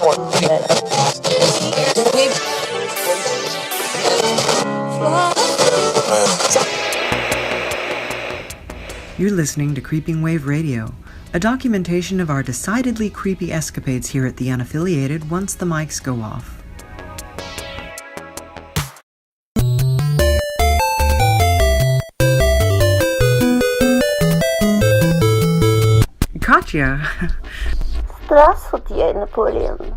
You're listening to Creeping Wave Radio, a documentation of our decidedly creepy escapades here at the Unaffiliated once the mics go off. Katya! Здравствуйте, Napoleon.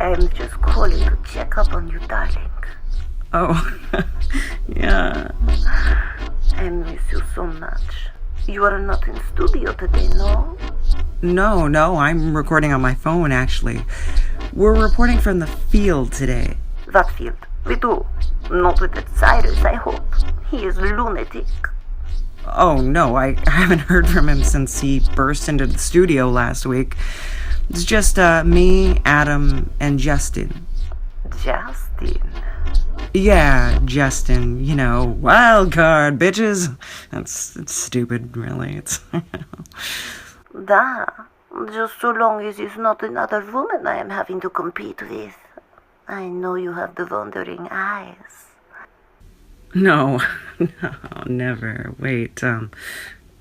I'm just calling to check up on you, darling. Oh, yeah. I miss you so much. You are not in studio today, no? No, I'm recording on my phone, actually. We're reporting from the field today. What field? With who? Not with that Cyrus, I hope. He is lunatic. Oh, no, I haven't heard from him since he burst into the studio last week. It's just me, Adam, and Jestin. Justin? Yeah, Jestin, you know, wild card, bitches. It's stupid, really. It's Da. Just so long as it's not another woman I am having to compete with. I know you have the wandering eyes. No, never. Wait,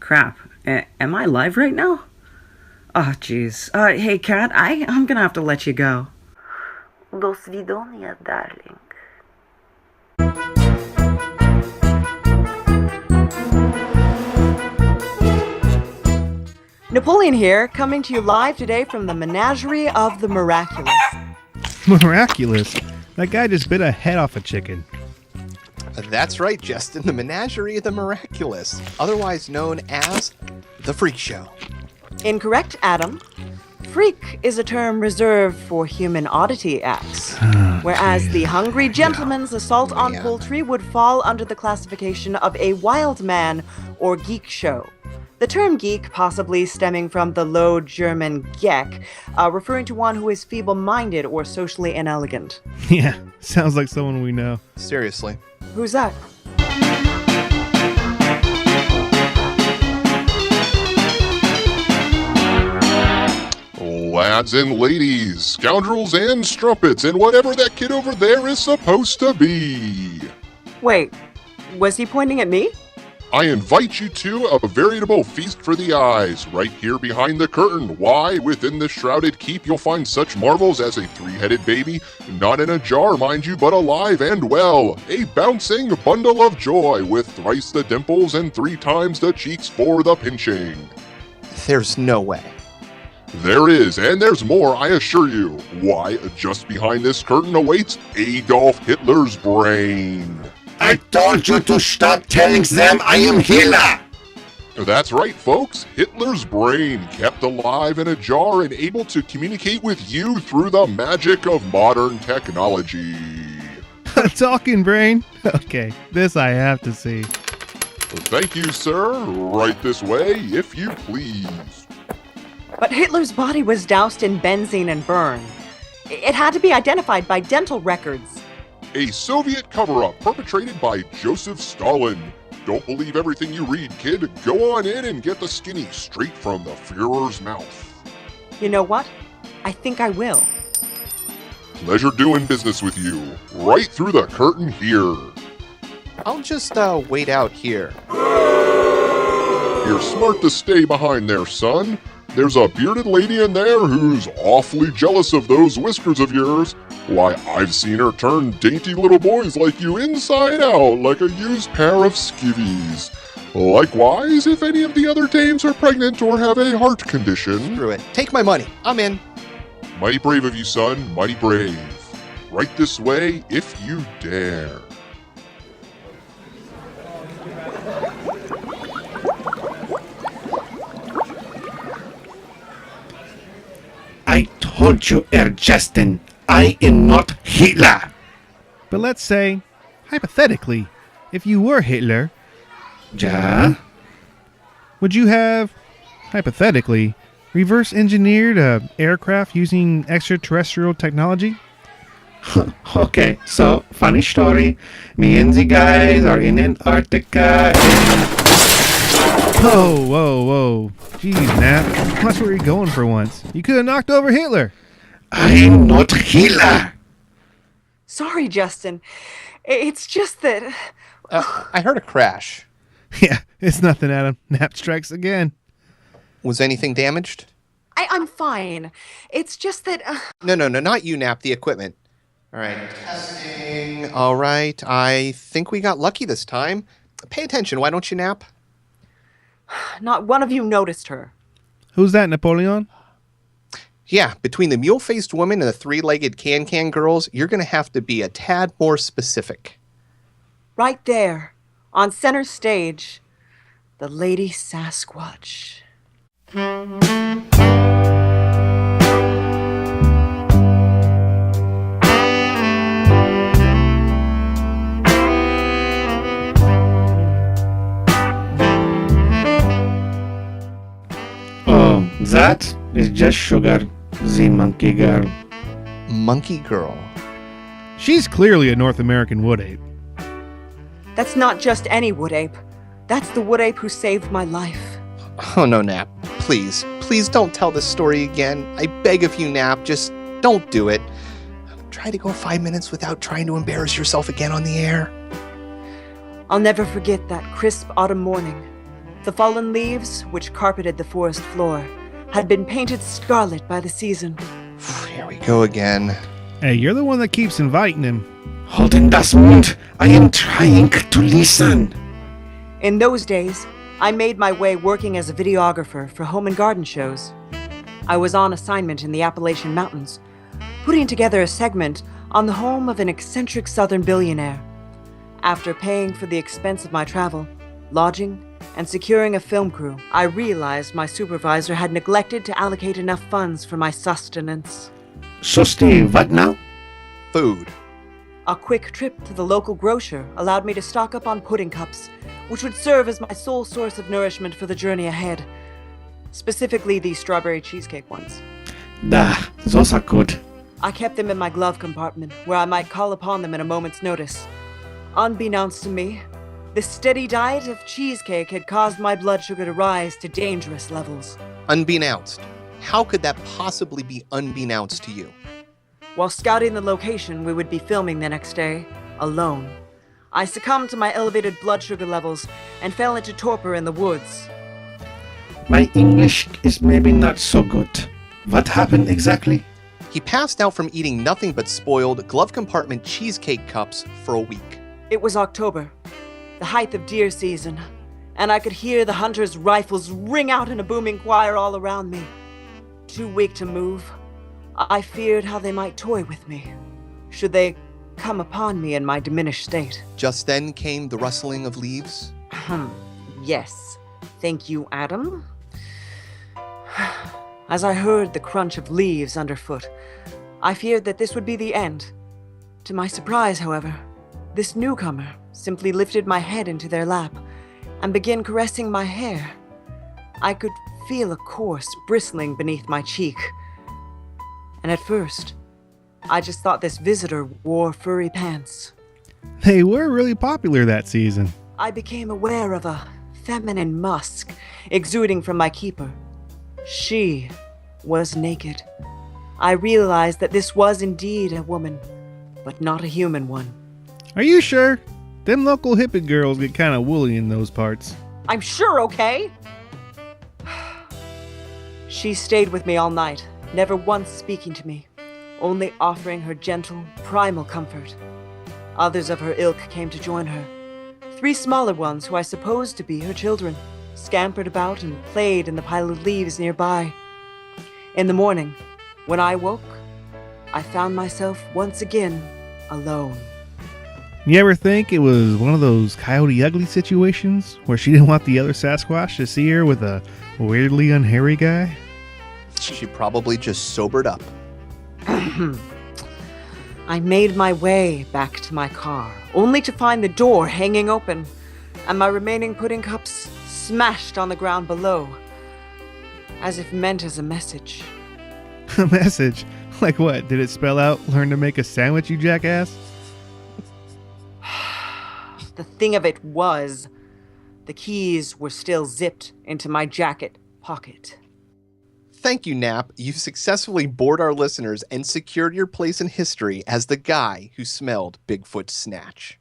crap. Am I live right now? Oh, jeez. Hey, Kat, I'm gonna have to let you go. Do svidonia, darling. Napoleon here, coming to you live today from the Menagerie of The Miraculous. Miraculous? That guy just bit a head off a chicken. That's right, Justin, the Menagerie of The Miraculous, otherwise known as The Freak Show. Incorrect, Adam. Freak is a term reserved for human oddity acts, whereas the hungry gentleman's assault on poultry would fall under the classification of a wild man or geek show. The term geek possibly stemming from the Low German Geck, referring to one who is feeble-minded or socially inelegant. Yeah, sounds like someone we know. Seriously. Who's that? Lads and ladies, scoundrels and strumpets, and whatever that kid over there is supposed to be. Wait, was he pointing at me? I invite you to a veritable feast for the eyes, right here behind the curtain. Why, within this shrouded keep, you'll find such marvels as a three-headed baby, not in a jar, mind you, but alive and well. A bouncing bundle of joy with thrice the dimples and 3 times the cheeks for the pinching. There's no way. There is, and there's more, I assure you. Why, just behind this curtain awaits Adolf Hitler's brain. I told you to stop telling them I am Hitler! That's right, folks. Hitler's brain, kept alive in a jar and able to communicate with you through the magic of modern technology. A talking brain? Okay, this I have to see. Thank you, sir. Right this way, if you please. But Hitler's body was doused in benzene and burned. It had to be identified by dental records. A Soviet cover-up perpetrated by Joseph Stalin. Don't believe everything you read, kid. Go on in and get the skinny straight from the Führer's mouth. You know what? I think I will. Pleasure doing business with you. Right through the curtain here. I'll just wait out here. You're smart to stay behind there, son. There's a bearded lady in there who's awfully jealous of those whiskers of yours. Why, I've seen her turn dainty little boys like you inside out like a used pair of skivvies. Likewise, if any of the other dames are pregnant or have a heart condition... Screw it. Take my money. I'm in. Mighty brave of you, son. Mighty brave. Right this way, if you dare. I told you, Justin, I am not Hitler. But let's say, hypothetically, if you were Hitler, Ja? would you have, hypothetically, reverse engineered a aircraft using extraterrestrial technology? Okay, so, funny story. Me and the guys are in Antarctica and... Whoa. Jeez, Nat. That's where you're going for once. You could have knocked over Hitler. I'm not healer. Sorry, Justin. It's just that... I heard a crash. Yeah, it's nothing, Adam. Nap strikes again. Was anything damaged? I'm fine. It's just that... No, not you, Nap, the equipment. All right, testing. All right, I think we got lucky this time. Pay attention, why don't you, Nap? Not one of you noticed her. Who's that, Napoleon? Yeah, between the mule-faced woman and the three-legged can-can girls, you're going to have to be a tad more specific. Right there, on center stage, the Lady Sasquatch. Oh, that is just Sugar, the monkey girl. Monkey girl. She's clearly a North American wood ape. That's not just any wood ape. That's the wood ape who saved my life. Oh, no, Nap. Please don't tell this story again. I beg of you, Nap, just don't do it. Try to go 5 minutes without trying to embarrass yourself again on the air. I'll never forget that crisp autumn morning. The fallen leaves, which carpeted the forest floor, had been painted scarlet by the season. Here we go again. Hey, you're the one that keeps inviting him. Holden Desmond, I am trying to listen. In those days, I made my way working as a videographer for home and garden shows. I was on assignment in the Appalachian Mountains, putting together a segment on the home of an eccentric southern billionaire. After paying for the expense of my travel, lodging, and securing a film crew, I realized my supervisor had neglected to allocate enough funds for my sustenance. So Steve, what now? Food. A quick trip to the local grocer allowed me to stock up on pudding cups, which would serve as my sole source of nourishment for the journey ahead. Specifically, the strawberry cheesecake ones. Those are good. I kept them in my glove compartment, where I might call upon them at a moment's notice. Unbeknownst to me, the steady diet of cheesecake had caused my blood sugar to rise to dangerous levels. Unbeknownst. How could that possibly be unbeknownst to you? While scouting the location we would be filming the next day, alone, I succumbed to my elevated blood sugar levels and fell into torpor in the woods. My English is maybe not so good. What happened exactly? He passed out from eating nothing but spoiled glove compartment cheesecake cups for a week. It was October, the height of deer season, and I could hear the hunters' rifles ring out in a booming choir all around me. Too weak to move, I feared how they might toy with me, should they come upon me in my diminished state. Just then came the rustling of leaves. Yes. Thank you, Adam. As I heard the crunch of leaves underfoot, I feared that this would be the end. To my surprise, however, this newcomer simply lifted my head into their lap and began caressing my hair. I could feel a course bristling beneath my cheek. And at first, I just thought this visitor wore furry pants. They were really popular that season. I became aware of a feminine musk exuding from my keeper. She was naked. I realized that this was indeed a woman, but not a human one. Are you sure? Them local hippie girls get kind of woolly in those parts. I'm sure, okay? She stayed with me all night, never once speaking to me, only offering her gentle, primal comfort. Others of her ilk came to join her. 3 smaller ones who I supposed to be her children scampered about and played in the pile of leaves nearby. In the morning, when I woke, I found myself once again alone. You ever think it was one of those Coyote Ugly situations where she didn't want the other Sasquatch to see her with a weirdly unhairy guy? She probably just sobered up. I made my way back to my car, only to find the door hanging open, and my remaining pudding cups smashed on the ground below, as if meant as a message. A message? Like what? Did it spell out, learn to make a sandwich, you jackass? The thing of it was, the keys were still zipped into my jacket pocket. Thank you, Nap. You've successfully bored our listeners and secured your place in history as the guy who smelled Bigfoot's snatch.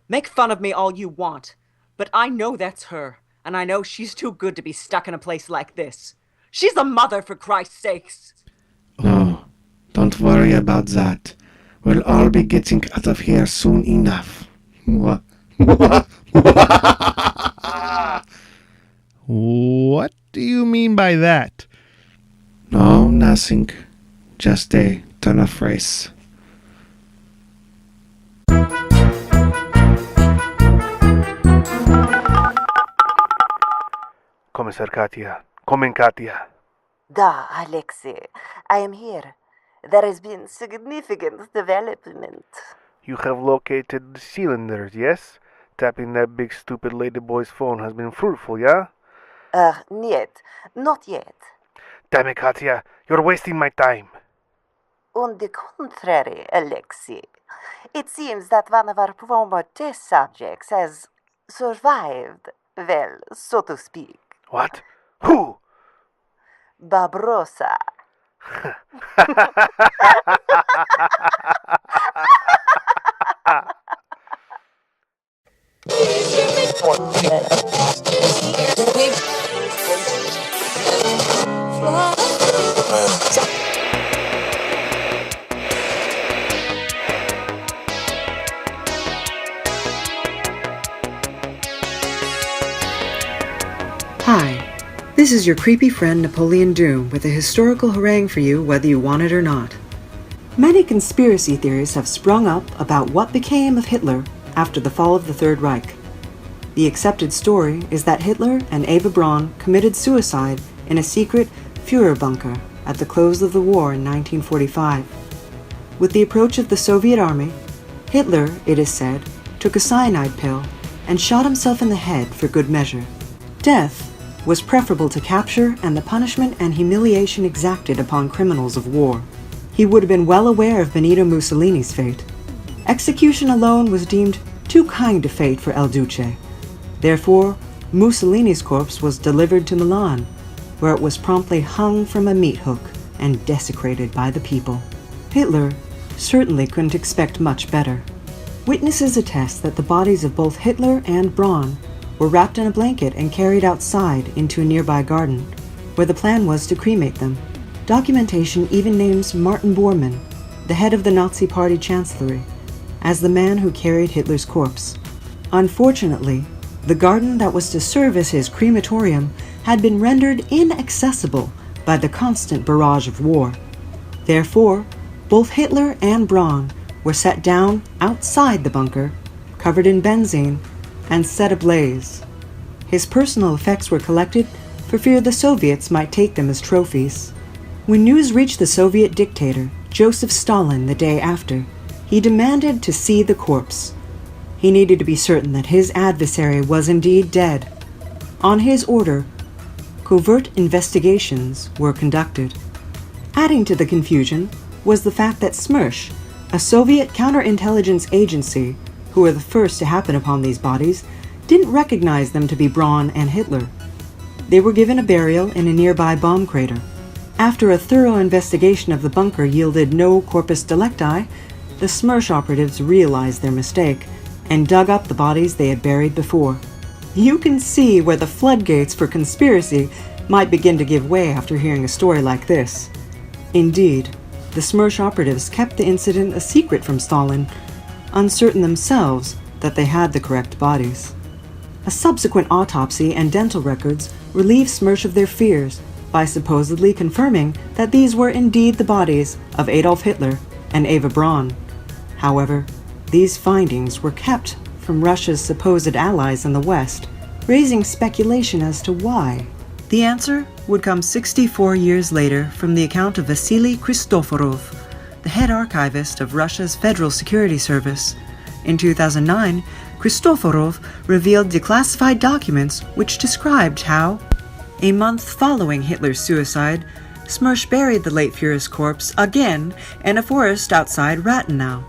Make fun of me all you want, but I know that's her, and I know she's too good to be stuck in a place like this. She's a mother, for Christ's sakes. Oh, don't worry about that. We'll all be getting out of here soon enough. What? What do you mean by that? No, nothing. Just a turn of phrase. Kommissar Katya. Come in, Katya. Da, Alexey. I am here. There has been significant development. You have located the cylinders, yes? Tapping that big stupid ladyboy's phone has been fruitful, yeah? Not yet. Damn it, Katya. You're wasting my time. On the contrary, Alexey. It seems that one of our former test subjects has survived, well, so to speak. What? Who? Barbarossa. Hi, this is your creepy friend Napoleon Doom with a historical harangue for you whether you want it or not. Many conspiracy theories have sprung up about what became of Hitler after the fall of the Third Reich. The accepted story is that Hitler and Eva Braun committed suicide in a secret Führer bunker at the close of the war in 1945. With the approach of the Soviet army, Hitler, it is said, took a cyanide pill and shot himself in the head for good measure. Death was preferable to capture and the punishment and humiliation exacted upon criminals of war. He would have been well aware of Benito Mussolini's fate. Execution alone was deemed too kind a fate for El Duce. Therefore, Mussolini's corpse was delivered to Milan, where it was promptly hung from a meat hook and desecrated by the people. Hitler certainly couldn't expect much better. Witnesses attest that the bodies of both Hitler and Braun were wrapped in a blanket and carried outside into a nearby garden, where the plan was to cremate them. Documentation even names Martin Bormann, the head of the Nazi Party Chancellery, as the man who carried Hitler's corpse. Unfortunately, the garden that was to serve as his crematorium had been rendered inaccessible by the constant barrage of war. Therefore, both Hitler and Braun were set down outside the bunker, covered in benzene, and set ablaze. His personal effects were collected for fear the Soviets might take them as trophies. When news reached the Soviet dictator, Joseph Stalin, the day after, he demanded to see the corpse. He needed to be certain that his adversary was indeed dead. On his order, covert investigations were conducted. Adding to the confusion was the fact that Smersh, a Soviet counterintelligence agency, who were the first to happen upon these bodies, didn't recognize them to be Braun and Hitler. They were given a burial in a nearby bomb crater. After a thorough investigation of the bunker yielded no corpus delicti, the Smersh operatives realized their mistake and dug up the bodies they had buried before. You can see where the floodgates for conspiracy might begin to give way after hearing a story like this. Indeed, the Smersh operatives kept the incident a secret from Stalin, uncertain themselves that they had the correct bodies. A subsequent autopsy and dental records relieved Smersh of their fears by supposedly confirming that these were indeed the bodies of Adolf Hitler and Eva Braun. However, these findings were kept from Russia's supposed allies in the West, raising speculation as to why. The answer would come 64 years later from the account of Vasily Christoforov, the head archivist of Russia's Federal Security Service. In 2009, Christoforov revealed declassified documents which described how, a month following Hitler's suicide, Smersh buried the late Führer's corpse again in a forest outside Rathenau.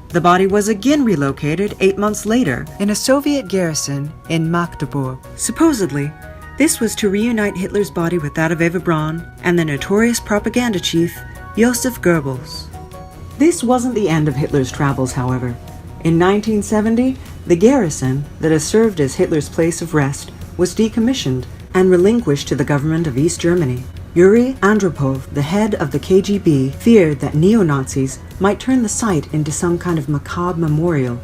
The body was again relocated 8 months later in a Soviet garrison in Magdeburg. Supposedly, This was to reunite Hitler's body with that of Eva Braun and the notorious propaganda chief, Joseph Goebbels. This wasn't the end of Hitler's travels, however. In 1970, the garrison that has served as Hitler's place of rest was decommissioned and relinquished to the government of East Germany. Yuri Andropov, the head of the KGB, feared that neo-Nazis might turn the site into some kind of macabre memorial.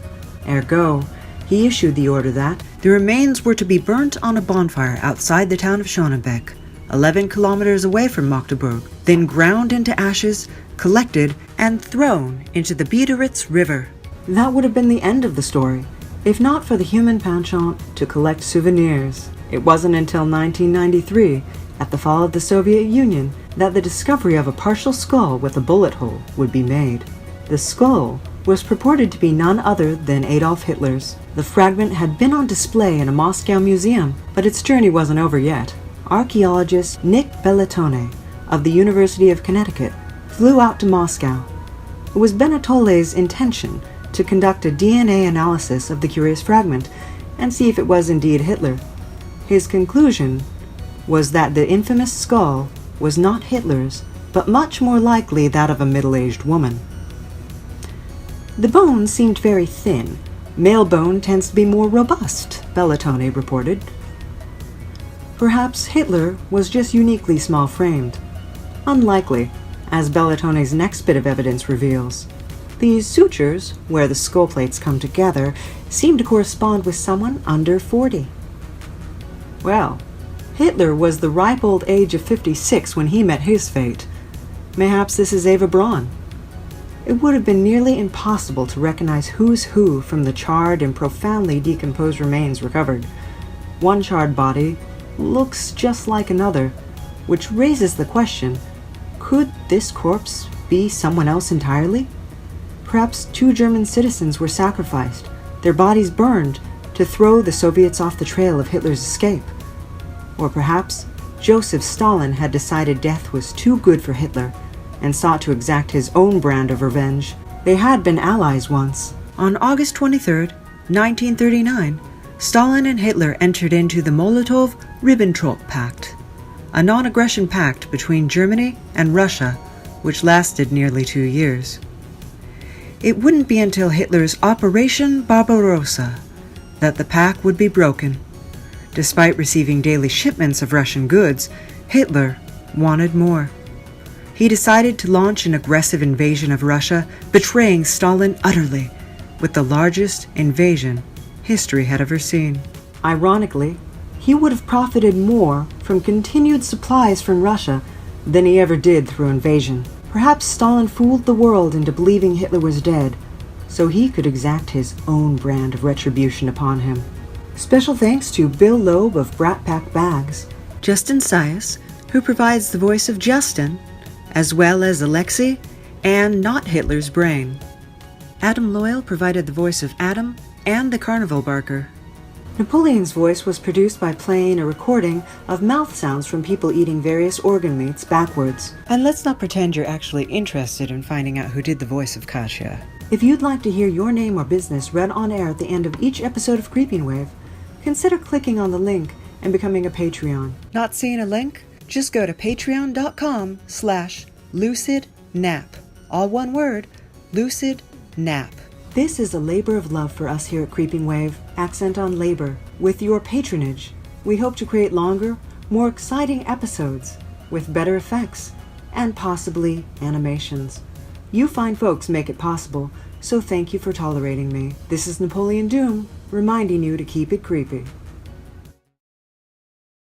Ergo, he issued the order that the remains were to be burnt on a bonfire outside the town of Schönebeck, 11 kilometers away from Magdeburg, then ground into ashes, collected, and thrown into the Biederitz River. That would have been the end of the story, if not for the human penchant to collect souvenirs. It wasn't until 1993, at the fall of the Soviet Union, that the discovery of a partial skull with a bullet hole would be made. The skull was purported to be none other than Adolf Hitler's. The fragment had been on display in a Moscow museum, but its journey wasn't over yet. Archaeologist Nick Bellatone of the University of Connecticut flew out to Moscow. It was Benetole's intention to conduct a DNA analysis of the curious fragment and see if it was indeed Hitler. His conclusion was that the infamous skull was not Hitler's, but much more likely that of a middle-aged woman. The bone seemed very thin. Male bone tends to be more robust, Bellatone reported. Perhaps Hitler was just uniquely small-framed. Unlikely, as Bellatone's next bit of evidence reveals. These sutures, where the skull plates come together, seem to correspond with someone under 40. Well, Hitler was the ripe old age of 56 when he met his fate. Mayhaps this is Eva Braun. It would have been nearly impossible to recognize who's who from the charred and profoundly decomposed remains recovered. One charred body looks just like another, which raises the question, could this corpse be someone else entirely? Perhaps 2 German citizens were sacrificed, their bodies burned, to throw the Soviets off the trail of Hitler's escape. Or perhaps Joseph Stalin had decided death was too good for Hitler and sought to exact his own brand of revenge. They had been allies once. On August 23, 1939, Stalin and Hitler entered into the Molotov-Ribbentrop Pact, a non-aggression pact between Germany and Russia, which lasted nearly 2 years. It wouldn't be until Hitler's Operation Barbarossa that the pact would be broken. Despite receiving daily shipments of Russian goods, Hitler wanted more. He decided to launch an aggressive invasion of Russia, betraying Stalin utterly, with the largest invasion history had ever seen. Ironically, he would have profited more from continued supplies from Russia than he ever did through invasion. Perhaps Stalin fooled the world into believing Hitler was dead, so he could exact his own brand of retribution upon him. Special thanks to Bill Loeb of Brat Pack Bags, Justin Sallas, who provides the voice of Justin, as well as Alexey and Not Hitler's Brain. Adam Loyal provided the voice of Adam and the Carnival Barker. Napoleon's voice was produced by playing a recording of mouth sounds from people eating various organ meats backwards. And let's not pretend you're actually interested in finding out who did the voice of Katya. If you'd like to hear your name or business read on air at the end of each episode of Creeping Wave, consider clicking on the link and becoming a Patreon. Not seeing a link? Just go to patreon.com/lucidnap. All one word, lucidnap. This is a labor of love for us here at Creeping Wave, accent on labor. With your patronage, we hope to create longer, more exciting episodes with better effects and possibly animations. You fine folks make it possible, so thank you for tolerating me. This is Napoleon Doom, reminding you to keep it creepy.